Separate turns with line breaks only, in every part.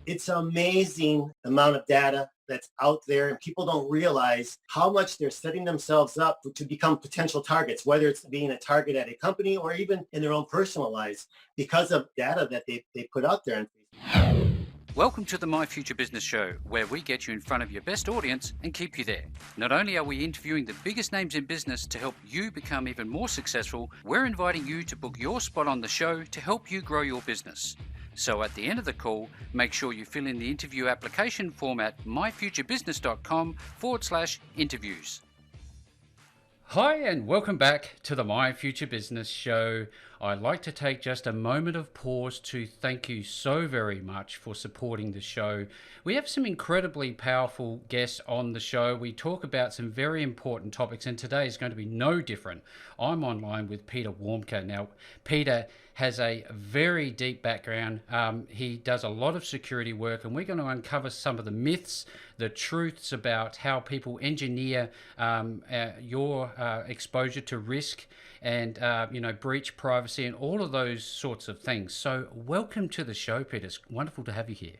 It's amazing the amount of data that's out there, and people don't realize how much they're setting themselves up to become potential targets, whether it's being a target at a company or even in their own personal lives because of data that they put out there.
Welcome to the My Future Business Show, where we get you in front of your best audience and keep you there. Not only are we interviewing the biggest names in business to help you become even more successful, we're inviting you to book your spot on the show to help you grow your business. So at the end of the call, make sure you fill in the interview application form at myfuturebusiness.com/interviews. Hi, and welcome back to the My Future Business Show. I'd like to take just a moment of pause to thank you so very much for supporting the show. We have some incredibly powerful guests on the show. We talk about some very important topics, and today is going to be no different. I'm online with PETER WARMKA. Now, Peter has a very deep background. He does a lot of security work, and we're going to uncover some of the myths, the truths about how people engineer your exposure to risk and breach privacy and all of those sorts of things. So welcome to the show, Peter. It's wonderful to have you here.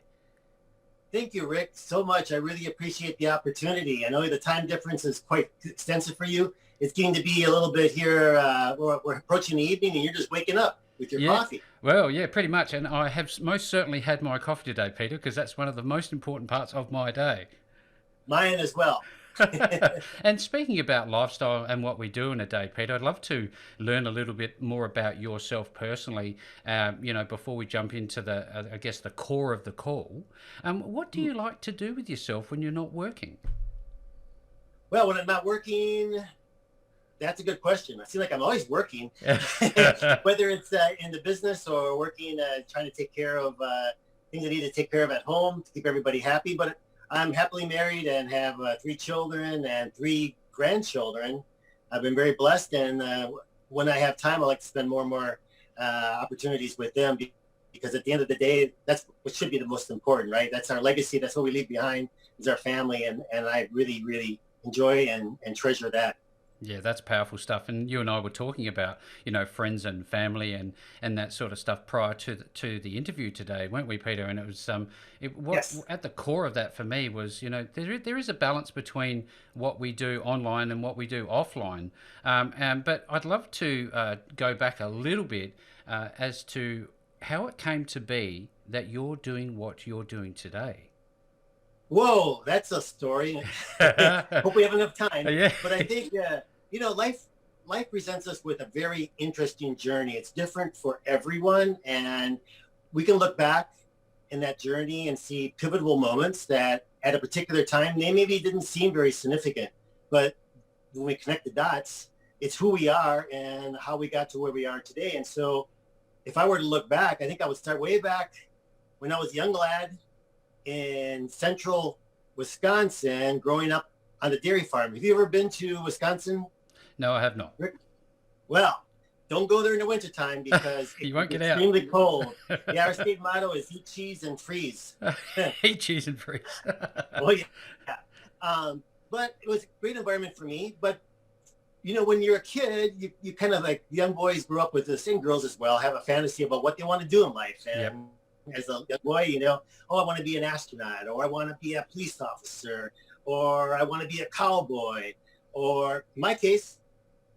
Thank you, Rick, so much. I really appreciate the opportunity. I know the time difference is quite extensive for you. It's getting to be a little bit here. We're approaching the evening and you're just waking up with your coffee.
Well, yeah, pretty much. And I have most certainly had my coffee today, Peter, because that's one of the most important parts of my day.
Mine as well.
And speaking about lifestyle and what we do in a day, Peter, I'd love to learn a little bit more about yourself personally, before we jump into the core of the call. What do you like to do with yourself when you're not working?
Well, when I'm not working, that's a good question. I feel like I'm always working, whether it's in the business or working, trying to take care of things I need to take care of at home to keep everybody happy. But I'm happily married and have 3 children and 3 grandchildren. I've been very blessed, and when I have time, I like to spend more and more opportunities with them because at the end of the day, that's what should be the most important, right? That's our legacy. That's what we leave behind is our family, and I really, really enjoy and treasure that.
Yeah, that's powerful stuff. And you and I were talking about, friends and family and that sort of stuff prior to the interview today, weren't we, Peter? And it was
Yes.
At the core of that for me was, there is a balance between what we do online and what we do offline. But I'd love to go back a little bit as to how it came to be that you're doing what you're doing today.
Whoa, that's a story. Hope we have enough time.
Yeah.
But I think, life presents us with a very interesting journey. It's different for everyone. And we can look back in that journey and see pivotal moments that at a particular time, they maybe didn't seem very significant. But when we connect the dots, it's who we are and how we got to where we are today. And so if I were to look back, I think I would start way back when I was a young lad in central Wisconsin, growing up on the dairy farm. Have you ever been to Wisconsin?
No, I have not.
Well, don't go there in the wintertime because
you won't get
extremely cold. Yeah, our state motto is eat cheese and freeze.
Eat cheese and freeze.
Oh, yeah. But it was a great environment for me. But, when you're a kid, you kind of like young boys grew up with this, and girls as well, have a fantasy about what they want to do in life. And
Yep.
As a young boy, I want to be an astronaut, or I want to be a police officer, or I want to be a cowboy, or in my case,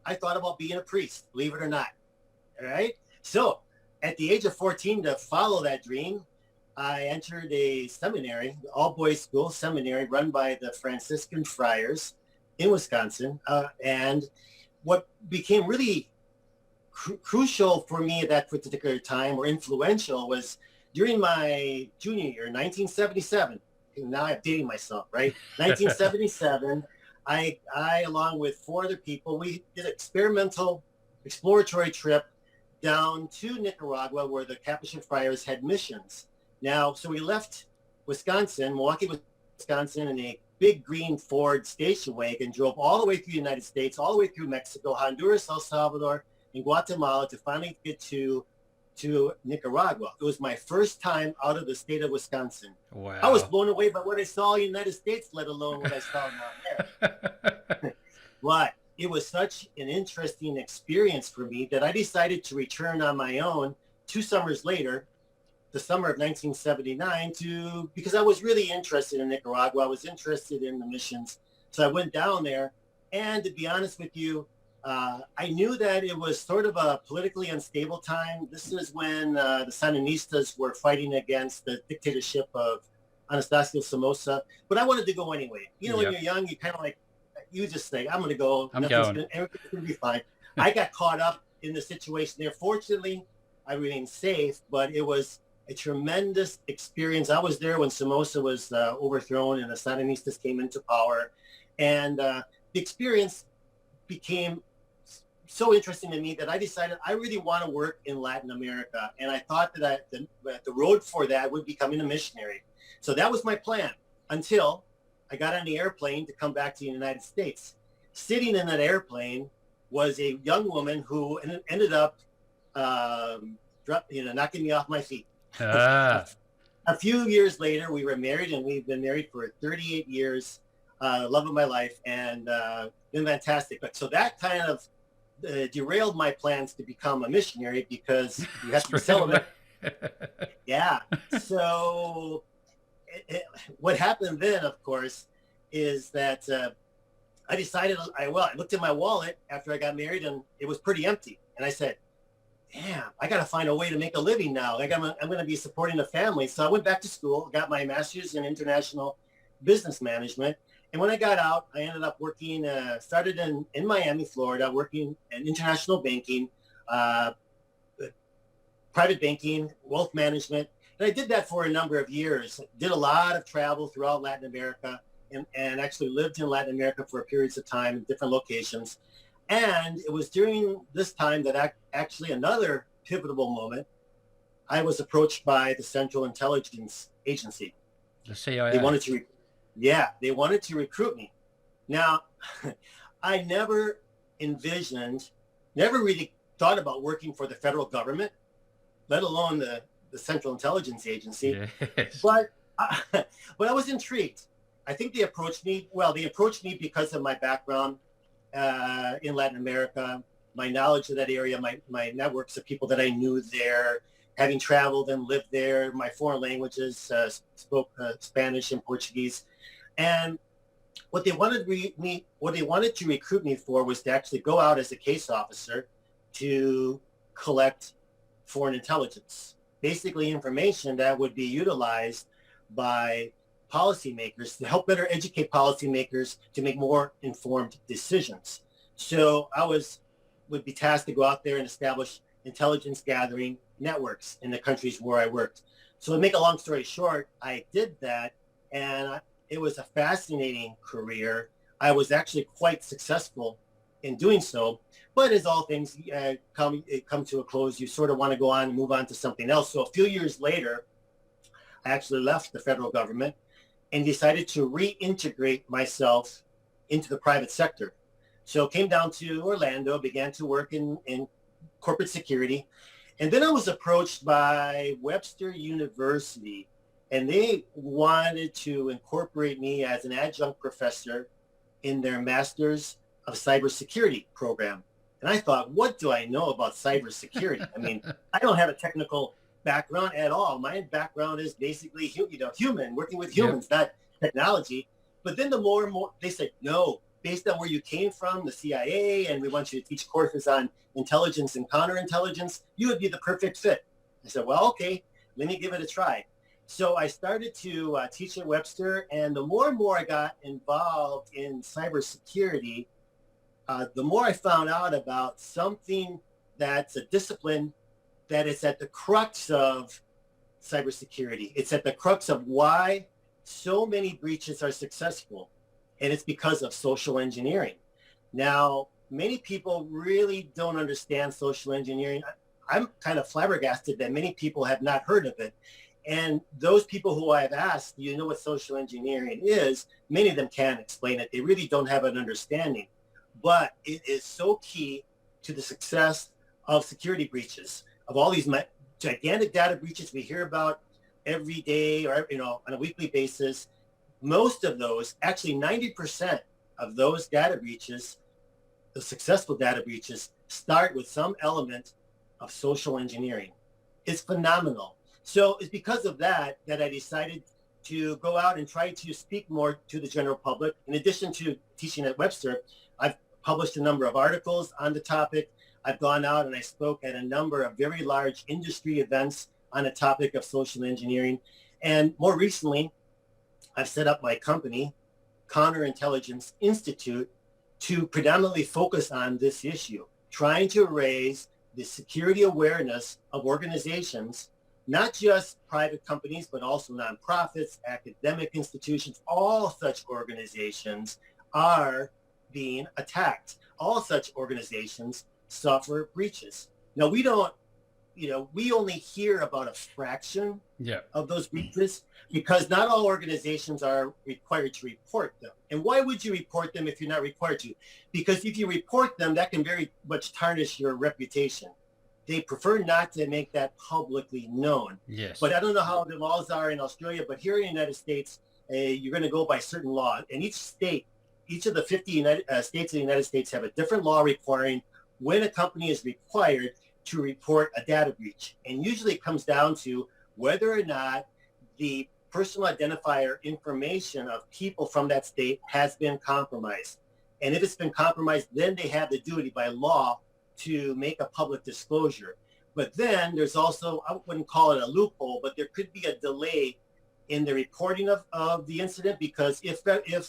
I thought about being a priest, believe it or not. All right. So at the age of 14, to follow that dream, I entered a seminary, all boys school seminary run by the Franciscan friars in Wisconsin. And what became really crucial for me at that particular time, or influential, was during my junior year, 1977, now I'm dating myself, right? 1977, I along with 4 other people, we did an experimental exploratory trip down to Nicaragua where the Capuchin friars had missions. Now, so we left Wisconsin, Milwaukee, Wisconsin, in a big green Ford station wagon, drove all the way through the United States, all the way through Mexico, Honduras, El Salvador, and Guatemala to finally get to Nicaragua. It was my first time out of the state of Wisconsin.
Wow.
I was blown away by what I saw in the United States, let alone what I saw down there. But it was such an interesting experience for me that I decided to return on my own 2 summers later the summer of 1979 because I was really interested in Nicaragua. I was interested in the missions. So I went down there. And to be honest with you, I knew that it was sort of a politically unstable time. This is when the Sandinistas were fighting against the dictatorship of Anastasio Somoza. But I wanted to go anyway. You know, when you're young, you kind of like, you just think, I'm going to go. Everything's going to be fine. I got caught up in the situation there. Fortunately, I remained safe, but it was a tremendous experience. I was there when Somoza was overthrown and the Sandinistas came into power. And the experience became so interesting to me that I decided I really want to work in Latin America. And I thought that the road for that would be becoming a missionary. So that was my plan until I got on the airplane to come back to the United States. Sitting in that airplane was a young woman who ended up knocking me off my feet. A few years later, we were married, and we've been married for 38 years. Love of my life, and been fantastic. But so that kind of derailed my plans to become a missionary because you have to be celibate. Yeah. So what happened then, of course, is that I decided, I looked in my wallet after I got married, and it was pretty empty. And I said, damn, I got to find a way to make a living now. I'm going to be supporting a family. So I went back to school, got my master's in international business management. And when I got out, I ended up working, started in Miami, Florida, working in international banking, private banking, wealth management. And I did that for a number of years. Did a lot of travel throughout Latin America and actually lived in Latin America for periods of time in different locations. And it was during this time that actually another pivotal moment, I was approached by the Central Intelligence Agency.
The CIA.
They wanted to recruit me. Now, I never really thought about working for the federal government, let alone the Central Intelligence Agency.
Yes.
But I was intrigued. I think they approached me because of my background in Latin America, my knowledge of that area, my networks of people that I knew there, having traveled and lived there, my foreign languages, spoke Spanish and Portuguese. And what they wanted to recruit me for was to actually go out as a case officer to collect foreign intelligence, basically information that would be utilized by policymakers to help better educate policymakers to make more informed decisions. So I would be tasked to go out there and establish intelligence gathering networks in the countries where I worked. So to make a long story short, I did that, and it was a fascinating career. I was actually quite successful in doing so, but as all things come to a close, you sort of want to go on and move on to something else. So a few years later, I actually left the federal government and decided to reintegrate myself into the private sector. So came down to Orlando, began to work in corporate security. And then I was approached by Webster University, and they wanted to incorporate me as an adjunct professor in their Masters of Cybersecurity program. And I thought, what do I know about cybersecurity? I mean, I don't have a technical background at all. My background is basically, human, working with humans, not technology. But then the more and more, they said, no, based on where you came from, the CIA, and we want you to teach courses on intelligence and counterintelligence, you would be the perfect fit. I said, well, okay, let me give it a try. So I started to teach at Webster, and the more and more I got involved in cybersecurity, the more I found out about something that's a discipline that is at the crux of cybersecurity. It's at the crux of why so many breaches are successful, and it's because of social engineering. Now, many people really don't understand social engineering. I'm kind of flabbergasted that many people have not heard of it. And those people who I've asked, do you know what social engineering is? Many of them can't explain it. They really don't have an understanding. But it is so key to the success of security breaches, of all these gigantic data breaches we hear about every day or on a weekly basis. Most of those, actually 90% of those data breaches, the successful data breaches, start with some element of social engineering. It's phenomenal. So it's because of that I decided to go out and try to speak more to the general public. In addition to teaching at Webster, I've published a number of articles on the topic. I've gone out and I spoke at a number of very large industry events on the topic of social engineering. And more recently, I've set up my company, Counterintelligence Institute, to predominantly focus on this issue, trying to raise the security awareness of organizations, not just private companies, but also nonprofits, academic institutions. All such organizations are being attacked. All such organizations suffer breaches. Now, we don't, we only hear about a fraction of those breaches because not all organizations are required to report them. And why would you report them if you're not required to? Because if you report them, that can very much tarnish your reputation. They prefer not to make that publicly known.
Yes.
But I don't know how the laws are in Australia, but here in the United States, you're going to go by certain law. And each state, each of the 50 states of the United States have a different law requiring when a company is required to report a data breach. And usually it comes down to whether or not the personal identifier information of people from that state has been compromised. And if it's been compromised, then they have the duty by law to make a public disclosure. But then there's also, I wouldn't call it a loophole, but there could be a delay in the reporting of the incident, because if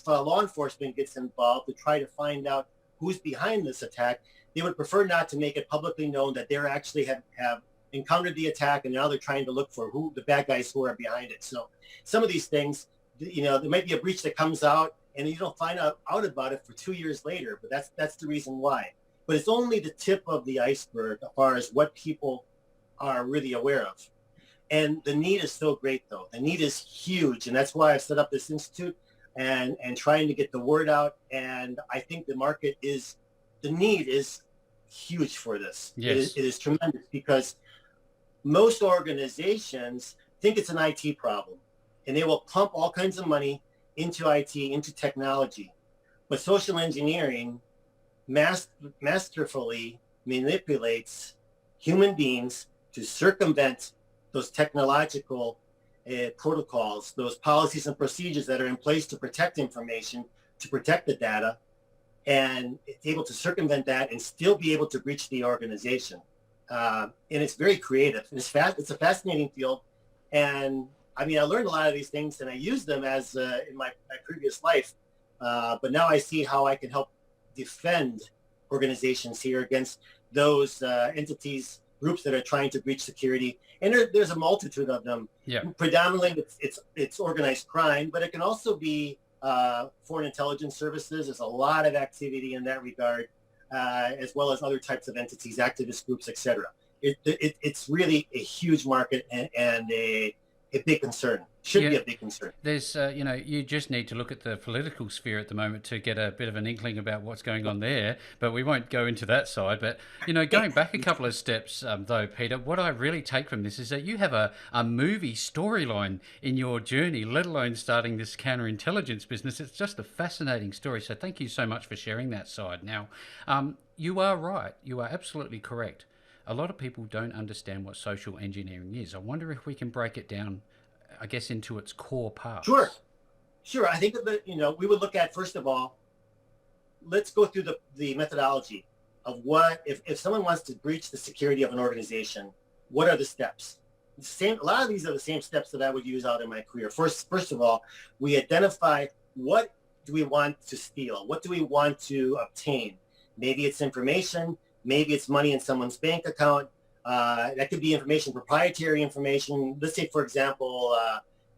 law enforcement gets involved to try to find out who's behind this attack, they would prefer not to make it publicly known that they're actually have encountered the attack, and now they're trying to look for who the bad guys who are behind it. So some of these things, there might be a breach that comes out and you don't find out about it for 2 years later, but that's the reason why. But it's only the tip of the iceberg as far as what people are really aware of. And the need is so great, though. The need is huge, and that's why I set up this institute and trying to get the word out. And I think the need is huge for this.
Yes.
It is tremendous, because most organizations think it's an IT problem, and they will pump all kinds of money into IT, into technology. But social engineering masterfully manipulates human beings to circumvent those technological protocols, those policies and procedures that are in place to protect information, to protect the data, and it's able to circumvent that and still be able to breach the organization. And it's very creative. It's a fascinating field. And I learned a lot of these things and I used them as in my previous life. But now I see how I can help defend organizations here against those entities, groups that are trying to breach security. And there's a multitude of them.
Yeah.
Predominantly, it's organized crime, but it can also be foreign intelligence services. There's a lot of activity in that regard, as well as other types of entities, activist groups, etc. It's really a huge market and a big concern. Should be a big concern.
There's, you just need to look at the political sphere at the moment to get a bit of an inkling about what's going on there, but we won't go into that side. But, going back a couple of steps, though, Peter, what I really take from this is that you have a movie storyline in your journey, let alone starting this counterintelligence business. It's just a fascinating story. So thank you so much for sharing that side. Now, you are right. You are absolutely correct. A lot of people don't understand what social engineering is. I wonder if we can break it down, I guess, into its core parts.
Sure. I think that, we would look at, first of all, let's go through the methodology of what, if someone wants to breach the security of an organization, what are the steps? A lot of these are the same steps that I would use out in my career. First of all, we identify what do we want to steal? What do we want to obtain? Maybe it's information. Maybe it's money in someone's bank account. That could be information, proprietary information. Let's say, for example,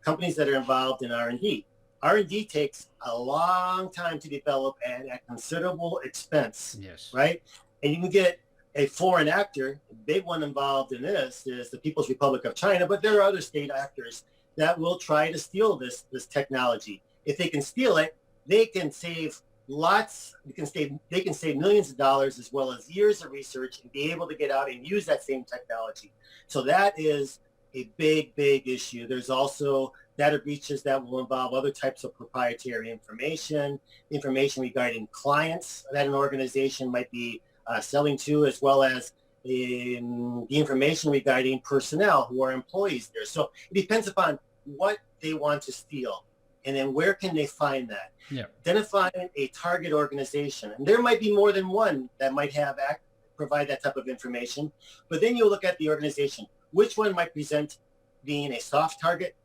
companies that are involved in R&D. R&D takes a long time to develop and at considerable expense.
Yes.
Right? And you can get a foreign actor. The big one involved in this is the People's Republic of China, but there are other state actors that will try to steal this technology. If they can steal it, they can save they can save millions of dollars as well as years of research and be able to get out and use that same technology. So that is a big issue. There's also data breaches that will involve other types of proprietary information regarding clients that an organization might be selling to, as well as the information regarding personnel who are employees there. So it depends upon what they want to steal, and then where can they find that.
Yeah.
Identifying a target organization, and there might be more than one that might provide that type of information, but then you look at the organization. Which one might present being a soft target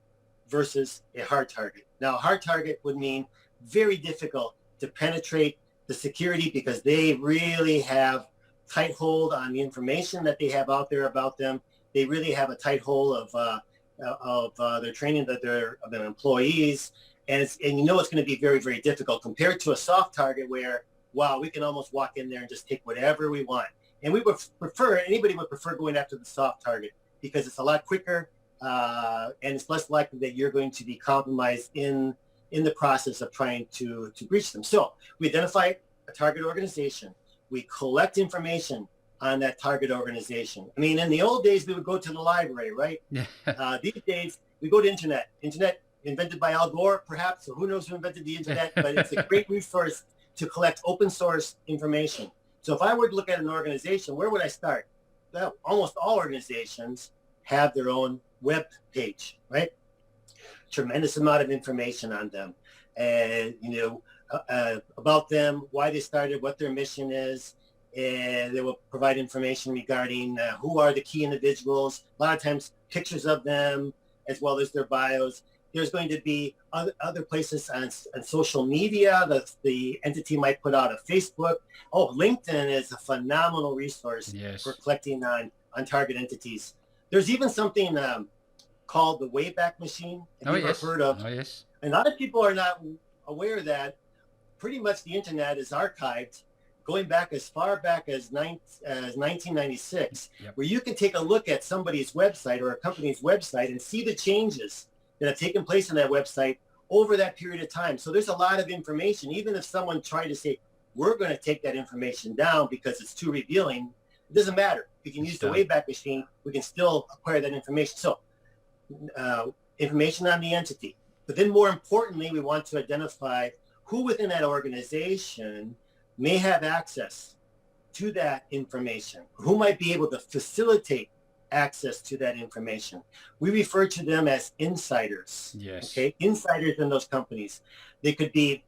versus a hard target? Now, a hard target would mean very difficult to penetrate the security because they really have tight hold on the information that they have out there about them. They really have a tight hold of their training of their employees, and it's going to be very, very difficult compared to a soft target where, wow, we can almost walk in there and just take whatever we want. And anybody would prefer going after the soft target because it's a lot quicker, and it's less likely that you're going to be compromised in the process of trying to breach them. So we identify a target organization. We collect information on that target organization. I mean, in the old days, we would go to the library, right? These days, we go to internet. Internet invented by Al Gore, perhaps, or who knows who invented the internet, but it's a great resource to collect open source information. So if I were to look at an organization, where would I start? Well, almost all organizations have their own web page, right? Tremendous amount of information on them, and about them, why they started, what their mission is, and they will provide information regarding who are the key individuals. A lot of times, pictures of them as well as their bios. There's going to be other places on social media that the entity might put out. A Facebook. Oh, LinkedIn is a phenomenal resource for collecting on target entities. There's even something called the Wayback Machine. Have you ever heard of?
Oh, yes.
And a lot of people are not aware that pretty much the internet is archived going back as far back as 1996, where you can take a look at somebody's website or a company's website and see the changes that have taken place on that website over that period of time. So there's a lot of information. Even if someone tried to say, we're going to take that information down because it's too revealing, it doesn't matter. We can use the Wayback Machine. We can still acquire that information. So information on the entity. But then more importantly, we want to identify who within that organization may have access to that information, who might be able to facilitate access to that information. We refer to them as insiders.
Yes.
Okay, insiders in those companies. They could be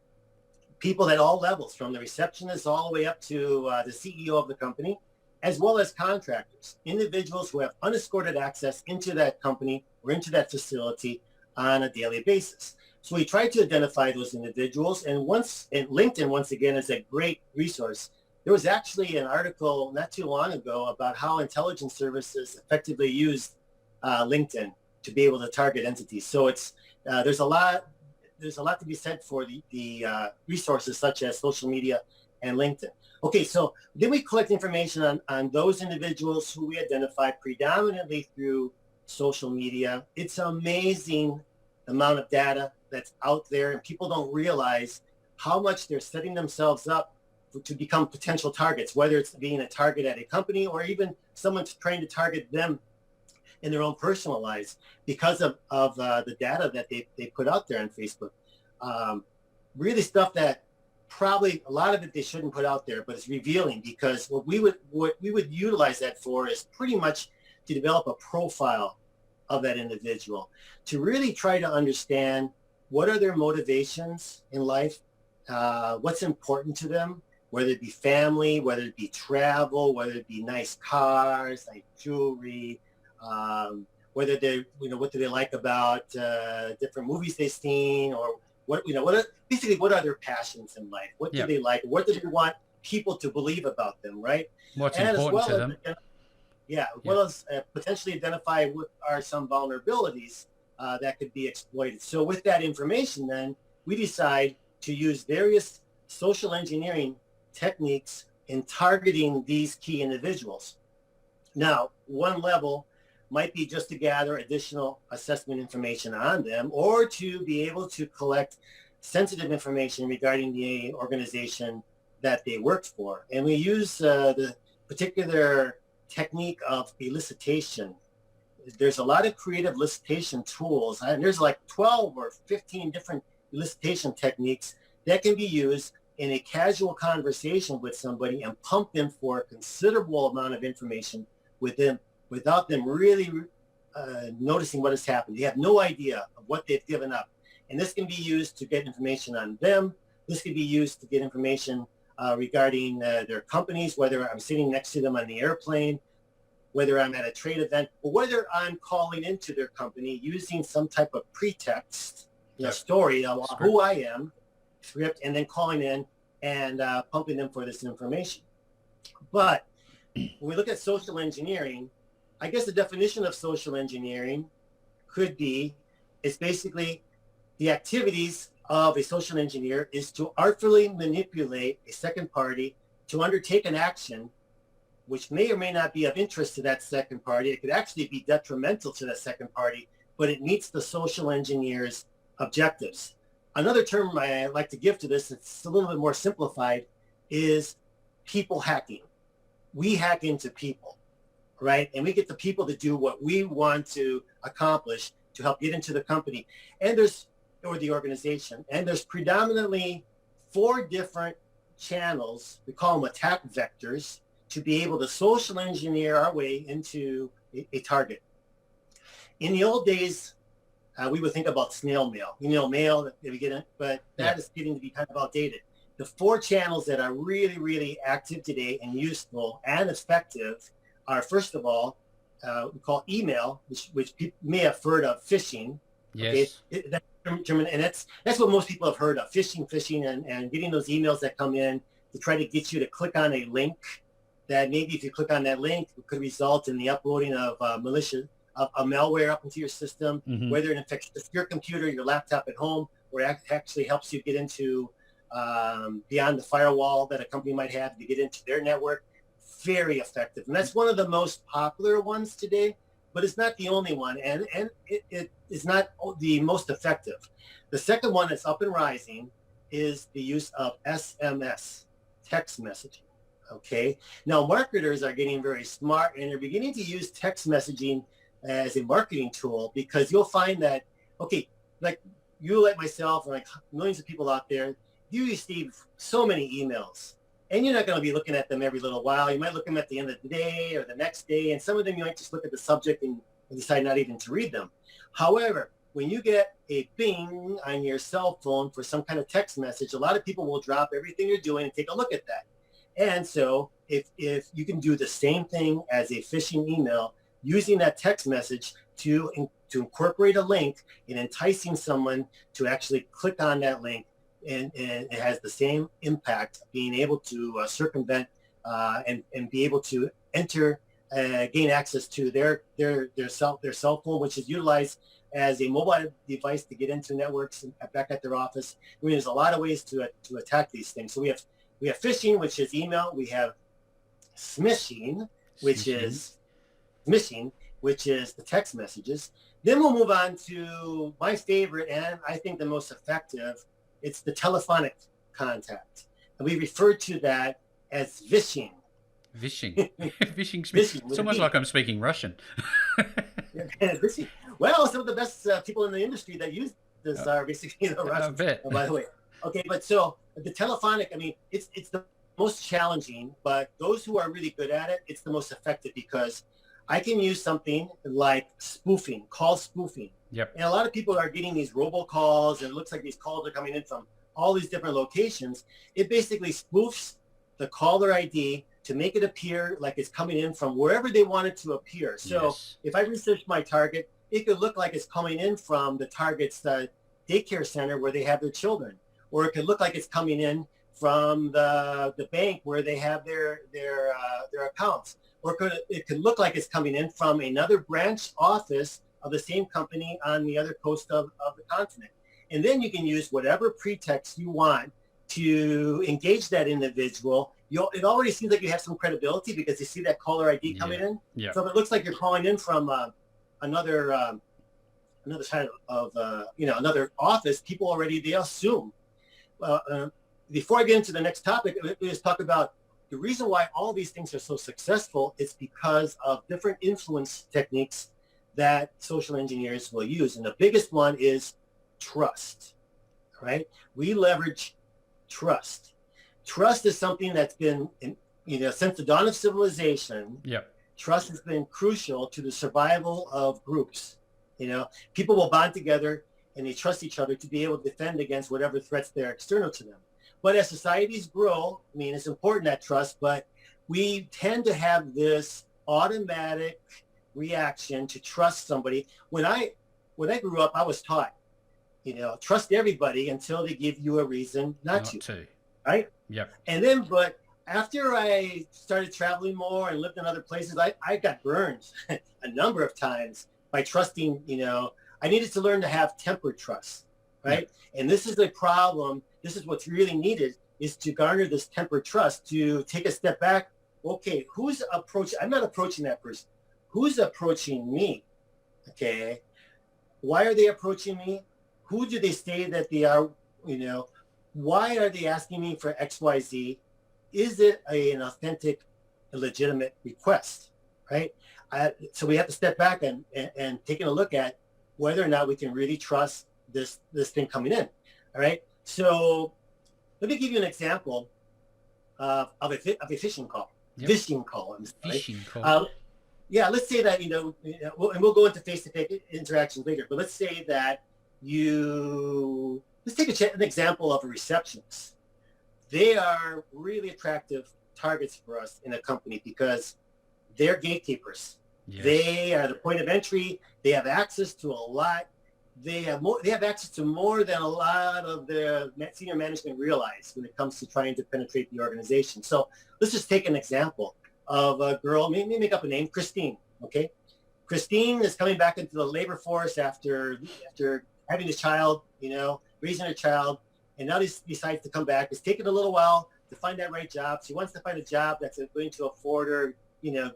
people at all levels, from the receptionist all the way up to the CEO of the company, as well as contractors, individuals who have unescorted access into that company or into that facility on a daily basis. So we try to identify those individuals, and LinkedIn, once again, is a great resource. There was actually an article not too long ago about how intelligence services effectively used LinkedIn to be able to target entities. So it's there's a lot to be said for the resources such as social media and LinkedIn. Okay, so then we collect information on those individuals who we identify predominantly through social media. It's amazing the amount of data that's out there, and people don't realize how much they're setting themselves up to become potential targets, whether it's being a target at a company or even someone's trying to target them in their own personal lives because of the data that they put out there on Facebook. Really stuff that probably a lot of it they shouldn't put out there, but it's revealing, because what we would utilize that for is pretty much to develop a profile of that individual, to really try to understand what are their motivations in life, what's important to them, whether it be family, whether it be travel, whether it be nice cars, like jewelry, whether they, what do they like about different movies they've seen, or basically what are their passions in life? What do they like? What do they want people to believe about them, right?
What's important to them?
Well as potentially identify what are some vulnerabilities that could be exploited. So with that information, then we decide to use various social engineering techniques in targeting these key individuals. Now, one level might be just to gather additional assessment information on them, or to be able to collect sensitive information regarding the organization that they work for. And we use the particular technique of elicitation. There's a lot of creative elicitation tools, and there's like 12 or 15 different elicitation techniques that can be used in a casual conversation with somebody and pump them for a considerable amount of information with them without them really noticing what has happened. They have no idea of what they've given up. And this can be used to get information on them. This can be used to get information regarding their companies, whether I'm sitting next to them on the airplane, whether I'm at a trade event, or whether I'm calling into their company using some type of pretext, story of who I am, script, and then calling in and pumping them for this information. But when we look at social engineering, I guess the definition of social engineering could be, it's basically the activities of a social engineer is to artfully manipulate a second party to undertake an action which may or may not be of interest to that second party. It could actually be detrimental to that second party, but it meets the social engineer's objectives. Another term I like to give to this, it's a little bit more simplified, is people hacking. We hack into people, right? And we get the people to do what we want to accomplish to help get into the company or the organization. And there's predominantly 4 different channels, we call them attack vectors, to be able to social engineer our way into a target. In the old days, we would think about snail mail, mail that we get in, but that is getting to be kind of outdated. The 4 channels that are really, really active today and useful and effective are, first of all, we call email, which people may have heard of, phishing.
Yes.
Okay? And that's what most people have heard of, phishing, and getting those emails that come in to try to get you to click on a link that maybe if you click on that link, it could result in the uploading of a malware up into your system, whether it infects your computer, your laptop at home, or it actually helps you get into beyond the firewall that a company might have to get into their network. Very effective. And that's one of the most popular ones today, but it's not the only one. And it is not the most effective. The second one that's up and rising is the use of SMS, text messaging. Okay. Now, marketers are getting very smart, and they're beginning to use text messaging as a marketing tool, because you'll find that, okay, like you, like myself, and like millions of people out there, you receive so many emails, and you're not going to be looking at them every little while. You might look at them at the end of the day or the next day, and some of them you might just look at the subject and decide not even to read them. However, when you get a ping on your cell phone for some kind of text message, a lot of people will drop everything you're doing and take a look at that. And so if you can do the same thing as a phishing email, using that text message to incorporate a link and enticing someone to actually click on that link, and it has the same impact, being able to circumvent and be able to gain access to their cell phone, which is utilized as a mobile device to get into networks and back at their office. I mean, there's a lot of ways to attack these things. So we have phishing, which is email. We have smishing, which is the text messages. Then we'll move on to my favorite, and I think the most effective. It's the telephonic contact. And we refer to that as vishing.
Vishing. Vishing. It's almost like I'm speaking Russian.
Vishing. Well, some of the best people in the industry that use this are basically Russians, by the way. Okay, but so the telephonic, I mean, it's the most challenging, but those who are really good at it, it's the most effective, because I can use something like spoofing, call spoofing.
Yep.
And a lot of people are getting these robocalls, and it looks like these calls are coming in from all these different locations. It basically spoofs the caller ID to make it appear like it's coming in from wherever they want it to appear. So if I research my target, it could look like it's coming in from the target's daycare center where they have their children, or it could look like it's coming in from the bank where they have their accounts, or it could look like it's coming in from another branch office of the same company on the other coast of the continent. And then you can use whatever pretext you want to engage that individual. It already seems like you have some credibility because you see that caller ID coming in.
Yeah.
So if it looks like you're calling in from another side of another office, people already, they assume. Before I get into the next topic, let's talk about the reason why all these things are so successful. It's because of different influence techniques that social engineers will use. And the biggest one is trust, right? We leverage trust. trust is something that's been, since the dawn of civilization.
Yep.
Trust has been crucial to the survival of groups. People will bond together and they trust each other to be able to defend against whatever threats that are external to them. But as societies grow, it's important, that trust, but we tend to have this automatic reaction to trust somebody. When I grew up, I was taught, trust everybody until they give you a reason not to. Right?
Yep.
And then, but after I started traveling more and lived in other places, I got burned a number of times by trusting, I needed to learn to have tempered trust, right? Yeah. And this is a problem. This is what's really needed, is to garner this tempered trust, to take a step back. Okay, who's approaching? I'm not approaching that person. Who's approaching me? Okay. Why are they approaching me? Who do they say that they are? Why are they asking me for X, Y, Z? Is it an authentic, legitimate request, right? So we have to step back and taking a look at whether or not we can really trust this thing coming in, all right? So let me give you an example of a phishing call. Yep. Phishing call.
Phishing call.
Yeah, let's say that, and we'll go into face-to-face interactions later, but let's say that let's take an example of a receptionist. They are really attractive targets for us in a company because they're gatekeepers. Yes. They are the point of entry. They have access to a lot. They have access to more than a lot of the senior management realize when it comes to trying to penetrate the organization. So let's just take an example of a girl, maybe make up a name, Christine, okay? Christine is coming back into the labor force after having a child, raising a child, and now decides to come back. It's taken a little while to find that right job. She wants to find a job that's going to afford her,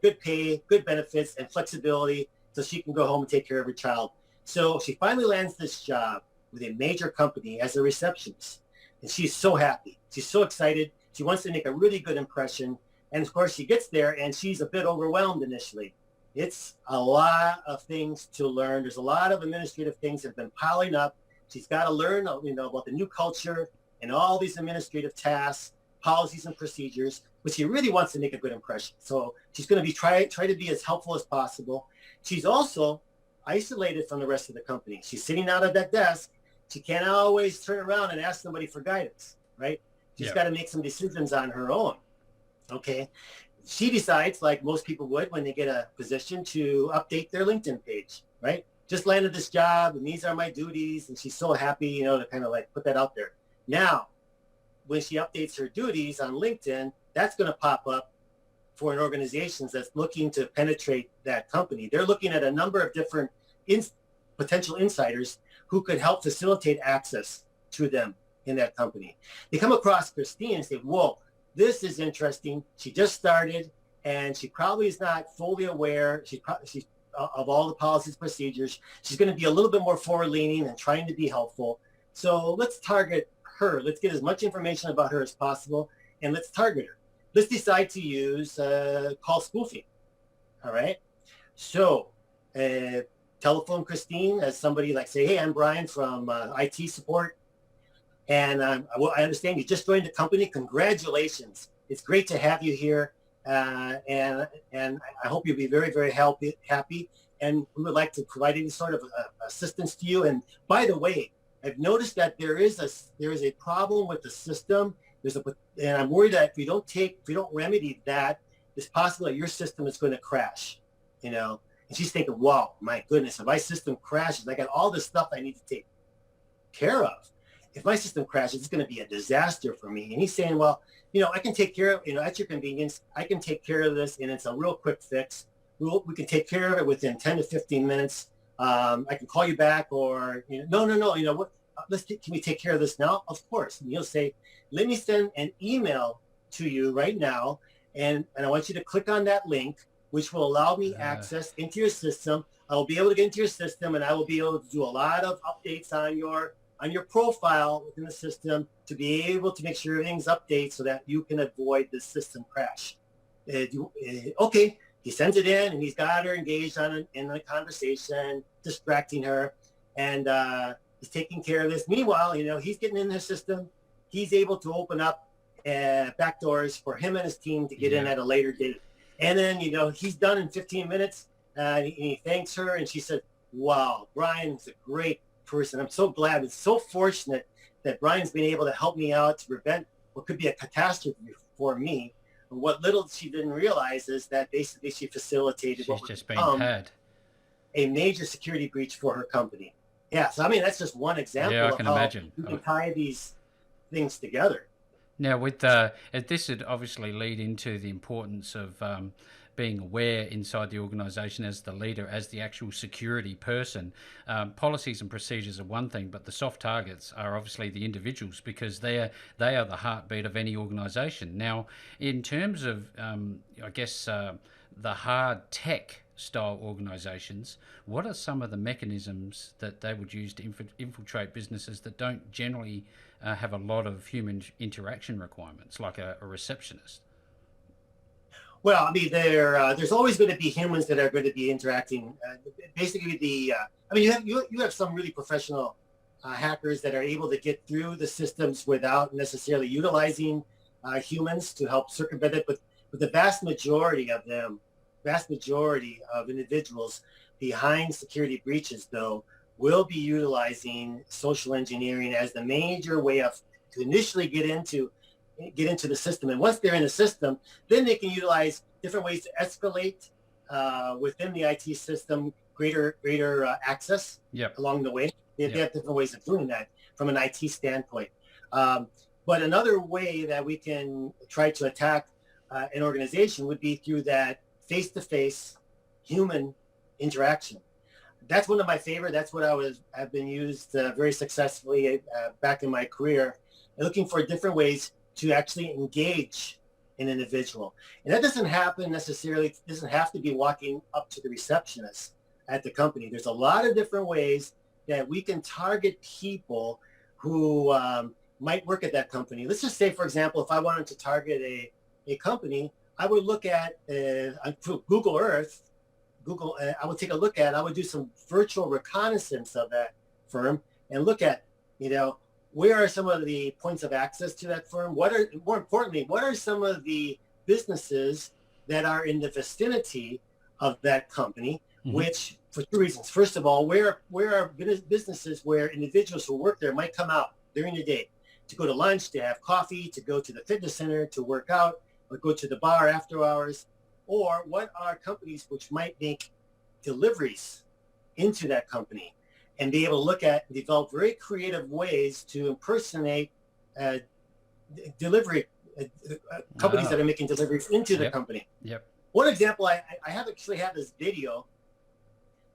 good pay, good benefits, and flexibility so she can go home and take care of her child. So she finally lands this job with a major company as a receptionist. And she's so happy. She's so excited. She wants to make a really good impression. And of course, she gets there and she's a bit overwhelmed initially. It's a lot of things to learn. There's a lot of administrative things that have been piling up. She's got to learn, about the new culture and all these administrative tasks, policies and procedures, but she really wants to make a good impression. So she's going to try to be as helpful as possible. She's also isolated from the rest of the company. She's sitting out at that desk. She can't always turn around and ask somebody for guidance, right? She's got to make some decisions on her own. Okay. She decides, like most people would when they get a position, to update their LinkedIn page, right? Just landed this job and these are my duties. And she's so happy, to kind of like put that out there. Now, when she updates her duties on LinkedIn, that's going to pop up for an organization that's looking to penetrate that company. They're looking at a number of different potential insiders who could help facilitate access to them in that company. They come across Christine and say, whoa, this is interesting. She just started and she probably is not fully aware of all the policies, procedures. She's going to be a little bit more forward-leaning and trying to be helpful. So let's target her. Let's get as much information about her as possible, and let's target her. Let's decide to use call spoofing. All right. So telephone Christine as somebody like, say, hey, I'm Brian from IT support. And I understand you just joined the company. Congratulations. It's great to have you here. And I hope you'll be very, very happy. And we would like to provide any sort of assistance to you. And by the way, I've noticed that there is a problem with the system. And I'm worried that if we don't remedy that, it's possible that your system is going to crash. And she's thinking, wow, my goodness, if my system crashes, I got all this stuff I need to take care of. If my system crashes, it's going to be a disaster for me. And he's saying, well, I can take care of, at your convenience, I can take care of this, and it's a real quick fix. We can take care of it within 10 to 15 minutes. I can call you back, or, no, what? Can we take care of this now? Of course. And he'll say, let me send an email to you right now, and I want you to click on that link, which will allow me access into your system. I will be able to get into your system, and I will be able to do a lot of updates on your profile within the system to be able to make sure everything's updated so that you can avoid the system crash. Okay, he sends it in and he's got her engaged in a conversation, distracting her, and he's taking care of this. Meanwhile, he's getting in the system. He's able to open up backdoors for him and his team to get in at a later date. And then, he's done in 15 minutes. He thanks her, and she said, wow, Brian's a great person. I'm so glad. It's so fortunate that Brian's been able to help me out to prevent what could be a catastrophe for me. And what little she didn't realize is that basically she facilitated what would become a major security breach for her company. Yeah, so I mean, that's just one example
I
of
can
how
imagine.
you can tie these things together.
Now, with this would obviously lead into the importance of being aware inside the organisation as the leader, as the actual security person. Policies and procedures are one thing, but the soft targets are obviously the individuals, because they are the heartbeat of any organisation. Now, in terms of, I guess, the hard tech style organisations, what are some of the mechanisms that they would use to infiltrate businesses that don't generally have a lot of human interaction requirements, like a receptionist?
Well, I mean, there's always going to be humans that are going to be interacting. Basically, you have some really professional hackers that are able to get through the systems without necessarily utilizing humans to help circumvent it. But the vast majority of individuals behind security breaches, though, will be utilizing social engineering as the major way to initially get into the system. And once they're in the system, then they can utilize different ways to escalate within the IT system, greater access along the way. They have different ways of doing that from an IT standpoint. But another way that we can try to attack an organization would be through that face-to-face human interaction. That's one of my favorite. That's what I've been used very successfully back in my career, looking for different ways to actually engage an individual. And that doesn't happen necessarily. It doesn't have to be walking up to the receptionist at the company. There's a lot of different ways that we can target people who might work at that company. Let's just say, for example, if I wanted to target a company, I would look at Google Earth. I would take a look at, I would do some virtual reconnaissance of that firm and look at, where are some of the points of access to that firm? More importantly, what are some of the businesses that are in the vicinity of that company, which for two reasons. First of all, where are businesses where individuals who work there might come out during the day to go to lunch, to have coffee, to go to the fitness center, to work out, or go to the bar after hours? Or what are companies which might make deliveries into that company and be able to look at and develop very creative ways to impersonate delivery companies that are making deliveries into the company. One example, I actually have this video,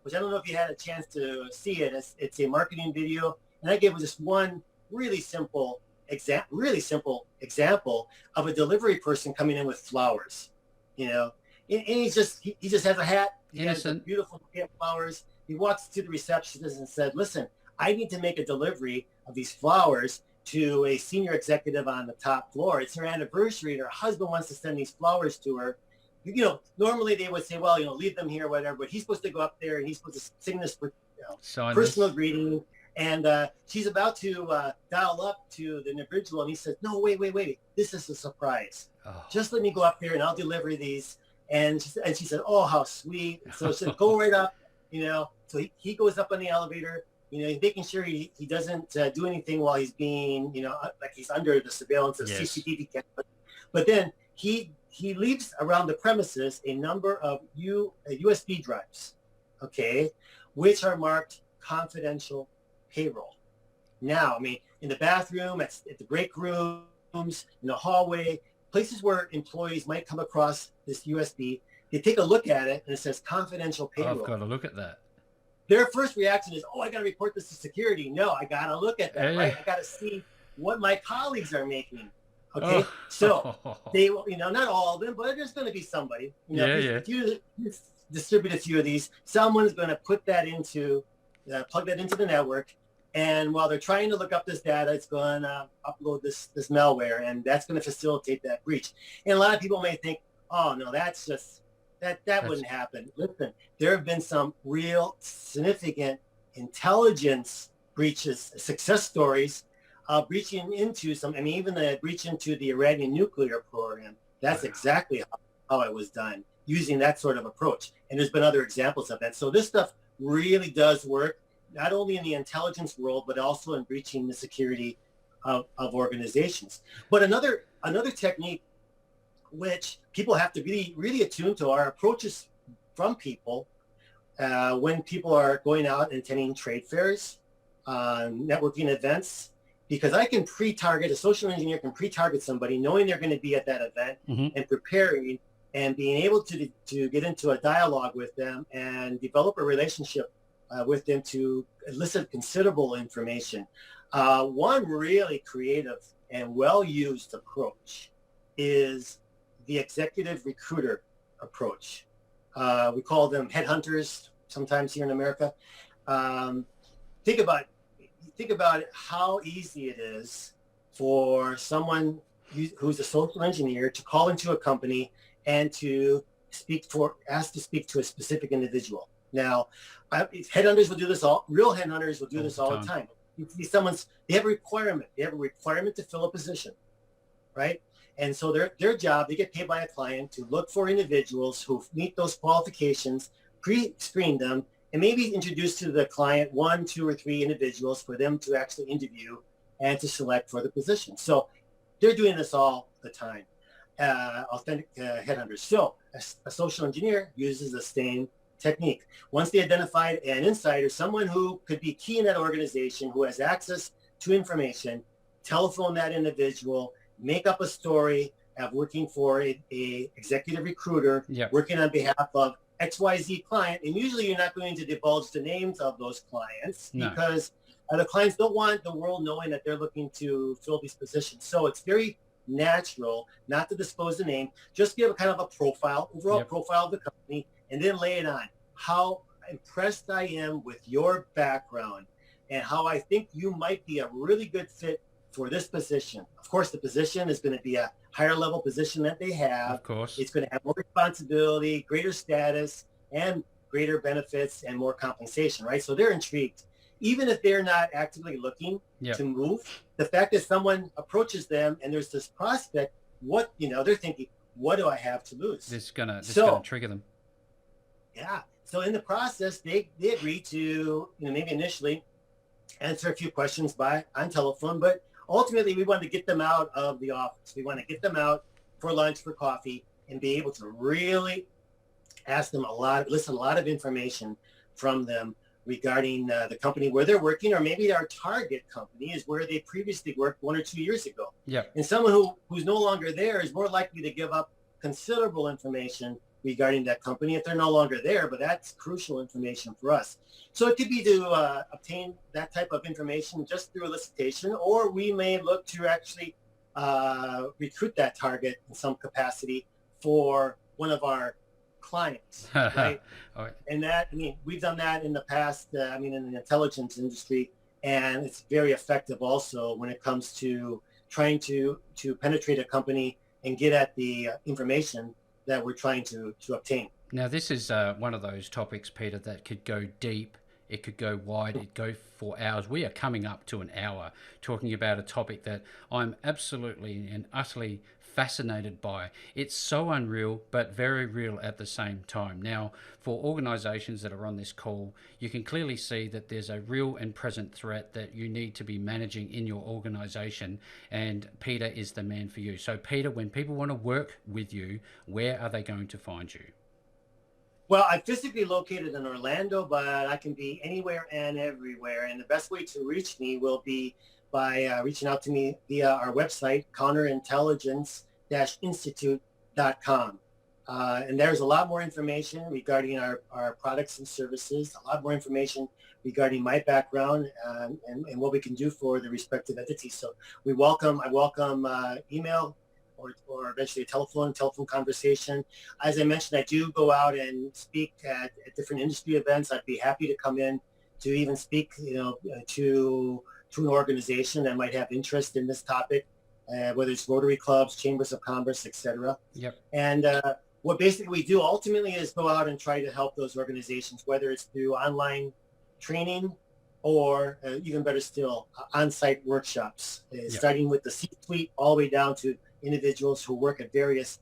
which I don't know if you had a chance to see it. It's a marketing video, and I gave just one really simple example of a delivery person coming in with flowers. And he just has a hat. He has a beautiful bouquet of flowers. He walks to the receptionist and said, listen, I need to make a delivery of these flowers to a senior executive on the top floor. It's her anniversary and her husband wants to send these flowers to her. Normally they would say, well, leave them here or whatever, but he's supposed to go up there and he's supposed to sing this personal greeting. And she's about to dial up to the individual, and he says, no, wait. This is a surprise. Just let me go up there and I'll deliver these. And she said, oh, how sweet. So she said, go right up, So he goes up on the elevator, he's making sure he doesn't do anything while he's being, like he's under the surveillance of CCTV cameras. But then he leaves around the premises a number of USB drives, which are marked confidential payroll. Now, in the bathroom, at the break rooms, in the hallway, places where employees might come across this USB, they take a look at it and it says confidential payroll.
I've got to look at that.
Their first reaction is, I got to report this to security. No, I got to look at that, right? I got to see what my colleagues are making. So they will, not all of them, but there's going to be somebody. If you distribute a few of these, someone's going to put that plug that into the network. And while they're trying to look up this data, it's going to upload this malware, and that's going to facilitate that breach. And a lot of people may think, oh, no, that's just, that wouldn't happen. Listen, there have been some real significant intelligence breaches, success stories breaching into even the breach into the Iranian nuclear program. That's exactly how it was done, using that sort of approach. And there's been other examples of that. So this stuff really does work, not only in the intelligence world, but also in breaching the security of organizations. But another technique which people have to be really attuned to are approaches from people when people are going out and attending trade fairs, networking events, because I can a social engineer can pre-target somebody knowing they're going to be at that event and preparing and being able to get into a dialogue with them and develop a relationship with them to elicit considerable information. One really creative and well-used approach is the executive recruiter approach. We call them headhunters sometimes here in America. Think about how easy it is for someone who's a social engineer to call into a company and to ask to speak to a specific individual. Now, headhunters will do this real headhunters will do this all the time. You see they have a requirement. They have a requirement to fill a position, right? And so their job, they get paid by a client to look for individuals who meet those qualifications, pre-screen them, and maybe introduce to the client 1, 2, or 3 individuals for them to actually interview and to select for the position. So they're doing this all the time, authentic headhunters. So a social engineer uses the same technique. Once they identified an insider, someone who could be key in that organization, who has access to information, telephone that individual, make up a story of working for a executive recruiter, working on behalf of XYZ client. And usually you're not going to divulge the names of those clients because the clients don't want the world knowing that they're looking to fill these positions. So it's very natural not to disclose the name, just give a kind of a overall profile of the company, and then lay it on how impressed I am with your background and how I think you might be a really good fit for this position. Of course, the position is going to be a higher level position that they have.
Of course.
It's going to have more responsibility, greater status, and greater benefits and more compensation, right? So they're intrigued. Even if they're not actively looking to move, the fact that someone approaches them and there's this prospect, they're thinking, what do I have to lose?
This is gonna trigger them.
Yeah. So in the process, they agree to, maybe initially answer a few questions on telephone, but ultimately, we want to get them out of the office. We want to get them out for lunch, for coffee, and be able to really ask them listen a lot of information from them regarding the company where they're working, or maybe our target company is where they previously worked 1 or 2 years ago.
Yeah.
And someone who's no longer there is more likely to give up considerable information regarding that company if they're no longer there, but that's crucial information for us. So it could be to obtain that type of information just through elicitation, or we may look to actually recruit that target in some capacity for one of our clients, right?
Right.
And we've done that in the past, in the intelligence industry, and it's very effective also when it comes to trying to penetrate a company and get at the information that we're trying to obtain.
Now, this is one of those topics, Peter, that could go deep. It could go wide. It could go for hours. We are coming up to an hour talking about a topic that I'm absolutely and utterly fascinated by. It's so unreal, but very real at the same time. Now, for organizations that are on this call, you can clearly see that there's a real and present threat that you need to be managing in your organization, and Peter is the man for you. So, Peter, when people want to work with you, where are they going to find you?
Well, I'm physically located in Orlando, but I can be anywhere and everywhere. And the best way to reach me will be by reaching out to me via our website, counterintelligence-institute.com. And there's a lot more information regarding our products and services, a lot more information regarding my background and what we can do for the respective entities. So I welcome email, or eventually a telephone conversation. As I mentioned, I do go out and speak at different industry events. I'd be happy to come in to even speak, to an organization that might have interest in this topic, whether it's Rotary clubs, chambers of commerce, etc.
Yep.
And what basically we do ultimately is go out and try to help those organizations, whether it's through online training, or even better still, on-site workshops, starting with the C-suite all the way down to individuals who work at various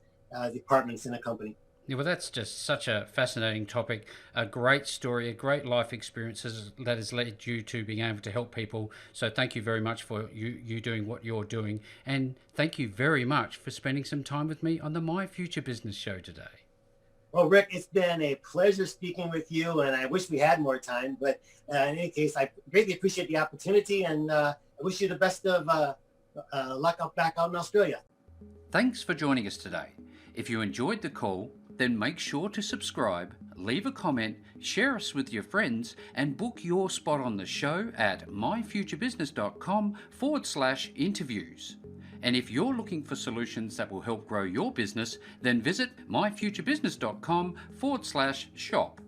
departments in a company.
Yeah, well, that's just such a fascinating topic, a great story, a great life experiences that has led you to being able to help people. So thank you very much for you doing what you're doing. And thank you very much for spending some time with me on the My Future Business show today.
Well, Rick, it's been a pleasure speaking with you, and I wish we had more time. But in any case, I greatly appreciate the opportunity, and I wish you the best of luck up back out in Australia.
Thanks for joining us today. If you enjoyed the call, then make sure to subscribe, leave a comment, share us with your friends, and book your spot on the show at myfuturebusiness.com/interviews. And if you're looking for solutions that will help grow your business, then visit myfuturebusiness.com/shop.